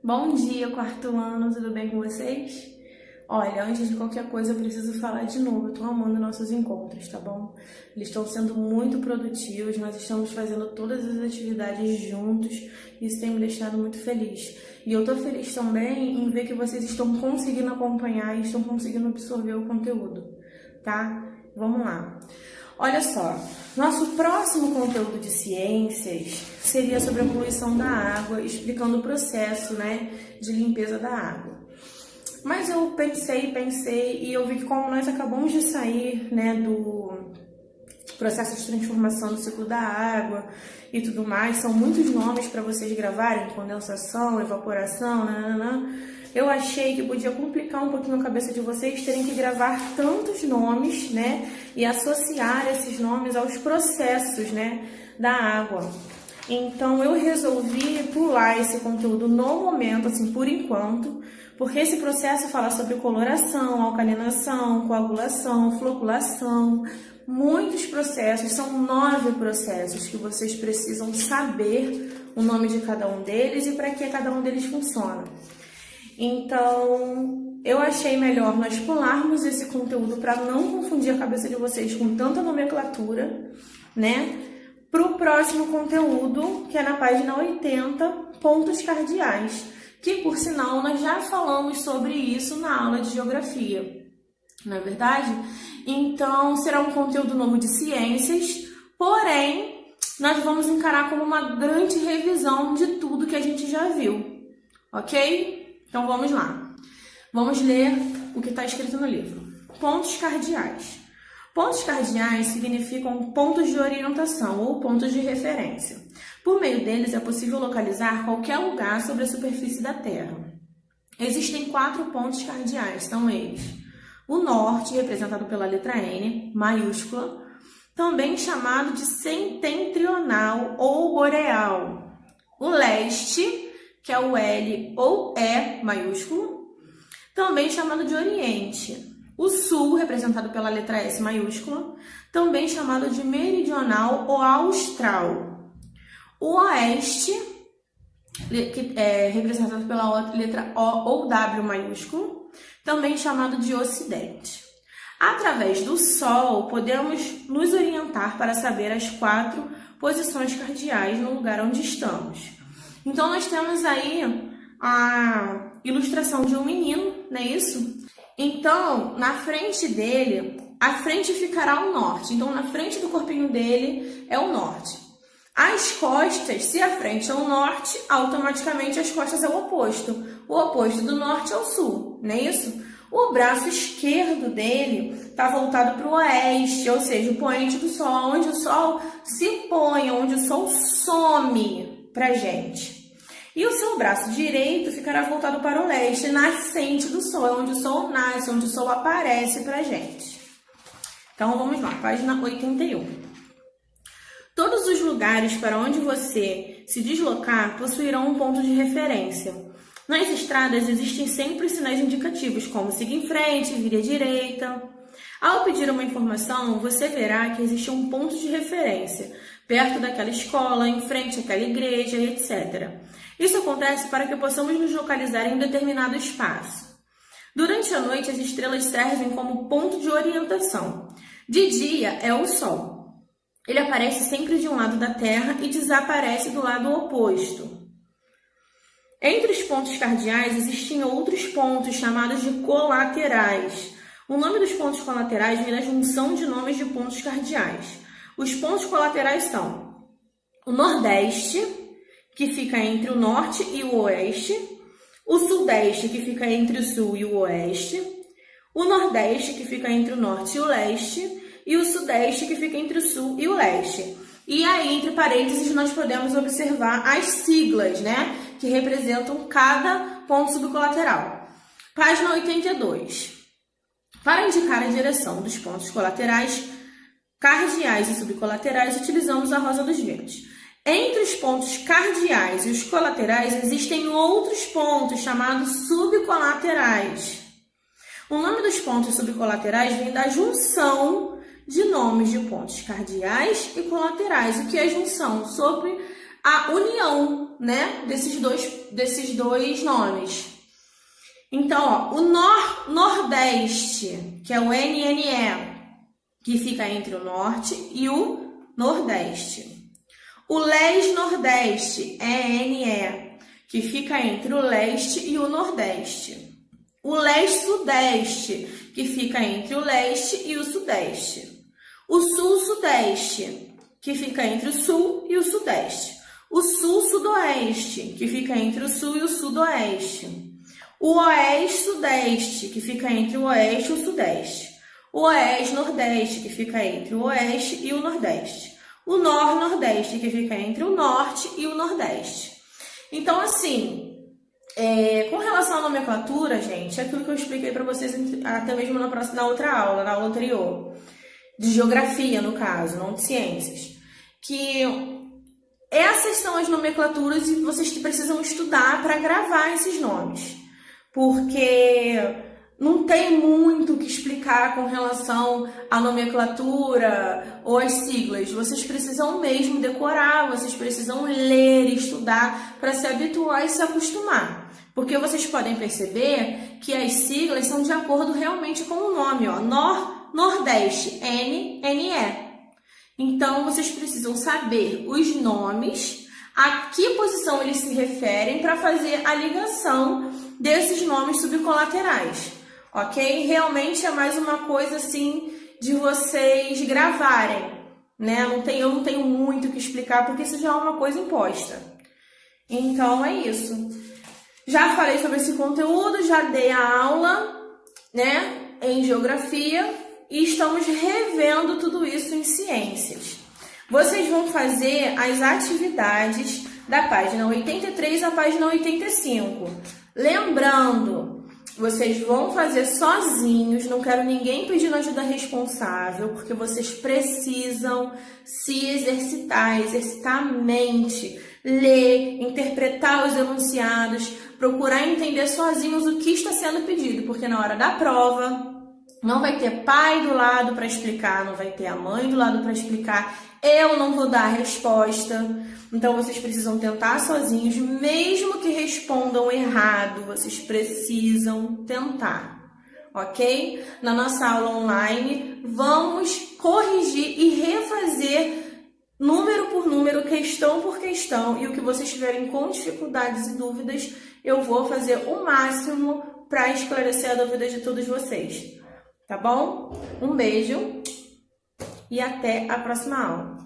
Bom dia, quarto ano, tudo bem com vocês? Olha, antes de qualquer coisa eu preciso falar de novo, eu tô amando nossos encontros, tá bom? Eles estão sendo muito produtivos, nós estamos fazendo todas as atividades juntos, isso tem me deixado muito feliz. E eu tô feliz também em ver que vocês estão conseguindo acompanhar e estão conseguindo absorver o conteúdo, tá? Vamos lá. Olha só, nosso próximo conteúdo de ciências seria sobre a poluição da água, explicando o processo, de limpeza da água. Mas eu pensei e eu vi que como nós acabamos de sair, do processo de transformação do ciclo da água e tudo mais, são muitos nomes para vocês gravarem, condensação, evaporação, eu achei que podia complicar um pouquinho a cabeça de vocês terem que gravar tantos nomes, e associar esses nomes aos processos, da água. Então, eu resolvi pular esse conteúdo no momento, assim, por enquanto, porque esse processo fala sobre coloração, alcalinação, coagulação, floculação, muitos processos, são 9 processos que vocês precisam saber o nome de cada um deles e para que cada um deles funciona. Então, eu achei melhor nós pularmos esse conteúdo para não confundir a cabeça de vocês com tanta nomenclatura, para o próximo conteúdo, que é na página 80, pontos cardeais, que, por sinal, nós já falamos sobre isso na aula de geografia, não é verdade? Então, será um conteúdo novo de ciências, porém, nós vamos encarar como uma grande revisão de tudo que a gente já viu, ok? Então, vamos lá. Vamos ler o que está escrito no livro. Pontos cardeais. Pontos cardeais significam pontos de orientação ou pontos de referência. Por meio deles, é possível localizar qualquer lugar sobre a superfície da Terra. Existem 4 pontos cardeais, são eles. O norte, representado pela letra N, maiúscula, também chamado de setentrional ou boreal. O leste, que é o L ou E maiúsculo, também chamado de oriente. O sul, representado pela letra S maiúscula, também chamado de meridional ou austral. O oeste, que é representado pela letra O ou W maiúsculo, também chamado de ocidente. Através do Sol, podemos nos orientar para saber as 4 posições cardeais no lugar onde estamos. Então, nós temos aí a ilustração de um menino, não é isso? Então, na frente dele, a frente ficará o norte. Então, na frente do corpinho dele é o norte. As costas, se a frente é o norte, automaticamente as costas é o oposto. O oposto do norte é o sul, não é isso? O braço esquerdo dele está voltado para o oeste, ou seja, o poente do sol, onde o sol se põe, onde o sol some para a gente. E o seu braço direito ficará voltado para o leste, nascente do sol, é onde o sol nasce, onde o sol aparece para a gente. Então, vamos lá, página 81. Todos os lugares para onde você se deslocar possuirão um ponto de referência. Nas estradas existem sempre sinais indicativos, como siga em frente, vire à direita. Ao pedir uma informação, você verá que existe um ponto de referência, perto daquela escola, em frente àquela igreja, etc. Isso acontece para que possamos nos localizar em um determinado espaço. Durante a noite, as estrelas servem como ponto de orientação. De dia é o Sol. Ele aparece sempre de um lado da Terra e desaparece do lado oposto. Entre os pontos cardeais existem outros pontos chamados de colaterais. O nome dos pontos colaterais vem da junção de nomes de pontos cardeais. Os pontos colaterais são o Nordeste, que fica entre o Norte e o Oeste, o Sudeste, que fica entre o Sul e o Oeste, o Nordeste, que fica entre o Norte e o Leste, e o Sudeste, que fica entre o Sul e o Leste. E aí, entre parênteses, nós podemos observar as siglas, que representam cada ponto subcolateral. Página 82. Para indicar a direção dos pontos colaterais, cardeais e subcolaterais, utilizamos a rosa dos ventos. Entre os pontos cardeais e os colaterais existem outros pontos chamados subcolaterais. O nome dos pontos subcolaterais vem da junção de nomes de pontos cardeais e colaterais. O que é junção? Sobre a união né, desses dois nomes. Então, ó, o Nordeste, que é o NNE, que fica entre o Norte e o Nordeste. O Leste-Nordeste, ENE, que fica entre o Leste e o Nordeste. O Leste-Sudeste, que fica entre o Leste e o Sudeste. O Sul-Sudeste, que fica entre o Sul e o Sudeste. O Sul-Sudoeste, que fica entre o Sul e o Sudoeste. O Oeste-Sudeste, que fica entre o Oeste e o Sudeste. O Oeste-Nordeste, que fica entre o Oeste e o Nordeste. O Nordeste, que fica entre o Norte e o Nordeste. Então, assim, com relação à nomenclatura, gente, é aquilo que eu expliquei para vocês até mesmo na outra aula, na aula anterior, de geografia, no caso, não de ciências, que essas são as nomenclaturas e vocês precisam estudar para gravar esses nomes. Porque não tem muito o que explicar com relação à nomenclatura ou às siglas. Vocês precisam mesmo decorar, vocês precisam ler, estudar para se habituar e se acostumar. Porque vocês podem perceber que as siglas são de acordo realmente com o nome, ó, Nordeste, NNE. Então, vocês precisam saber os nomes, a que posição eles se referem para fazer a ligação desses nomes subcolaterais, ok? Realmente é mais uma coisa assim de vocês gravarem, né? Eu não tenho muito o que explicar porque isso já é uma coisa imposta. Então é isso. Já falei sobre esse conteúdo, já dei a aula, né, em geografia e estamos revendo tudo isso em ciências. Vocês vão fazer as atividades da página 83 à página 85. Lembrando, vocês vão fazer sozinhos, não quero ninguém pedindo ajuda responsável, porque vocês precisam se exercitar a mente, ler, interpretar os enunciados, procurar entender sozinhos o que está sendo pedido, porque na hora da prova não vai ter pai do lado para explicar, não vai ter a mãe do lado para explicar, eu não vou dar a resposta. Então, vocês precisam tentar sozinhos, mesmo que respondam errado, vocês precisam tentar, ok? Na nossa aula online, vamos corrigir e refazer número por número, questão por questão, e o que vocês tiverem com dificuldades e dúvidas, eu vou fazer o máximo para esclarecer a dúvida de todos vocês, tá bom? Um beijo e até a próxima aula.